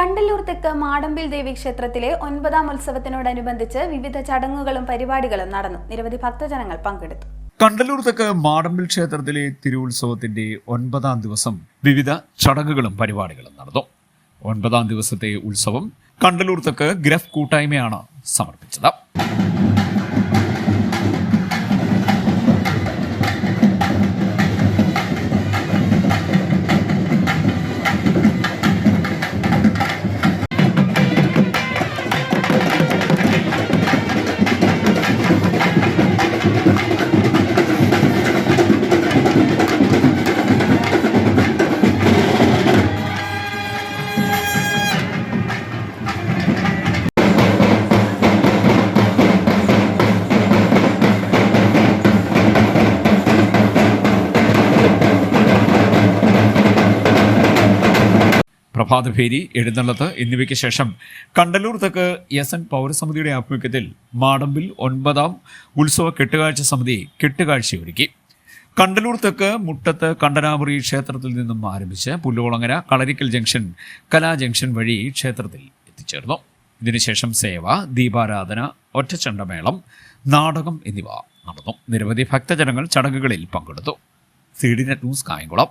കണ്ടല്ലൂർ തെക്ക് മാടമ്പിൽ ദേവി ക്ഷേത്രത്തിലെ 9ാം ഉത്സവത്തിനോടനുബന്ധിച്ച് വിവിധ ചടങ്ങുകളും പരിപാടികളും നടന്നു. നിരവധി ഭക്തജനങ്ങൾ പങ്കെടുത്തു. കണ്ടല്ലൂർ തെക്ക് മാടമ്പിൽ ക്ഷേത്രത്തിലെ തിരുവുത്സവത്തിന്റെ 9ാം ദിവസം വിവിധ ചടങ്ങുകളും പരിപാടികളും നടന്നു. 9ാം ദിവസത്തെ ഉത്സവം കണ്ടല്ലൂർ തെക്ക് ഗ്രഫ് കൂട്ടായ്മയാണ് സമർപ്പിച്ചത്. പ്രഭാതഭേരി, എഴുന്നള്ളത്ത് എന്നിവയ്ക്ക് ശേഷം കണ്ടല്ലൂർ തെക്ക് എസ്.എൻ. പൗരസമിതിയുടെ ആഭിമുഖ്യത്തിൽ മാടമ്പിൽ 9ാം ഉത്സവ കെട്ടുകാഴ്ച സമിതി കെട്ടുകാഴ്ചയൊരുക്കി. കണ്ടല്ലൂർ തെക്ക് മുട്ടത്ത് കണ്ടനാപുരി ക്ഷേത്രത്തിൽ നിന്നും ആരംഭിച്ച് പുല്ലുകുളങ്ങര കളരിക്കൽ ജംഗ്ഷൻ കലാ ജംഗ്ഷൻ വഴി ക്ഷേത്രത്തിൽ എത്തിച്ചേർന്നു. ഇതിനുശേഷം സേവ, ദീപാരാധന, ഒറ്റച്ചണ്ടമേളം, നാടകം എന്നിവ നടന്നു. നിരവധി ഭക്തജനങ്ങൾ ചടങ്ങുകളിൽ പങ്കെടുത്തു. CDNet news, Kayamkulam.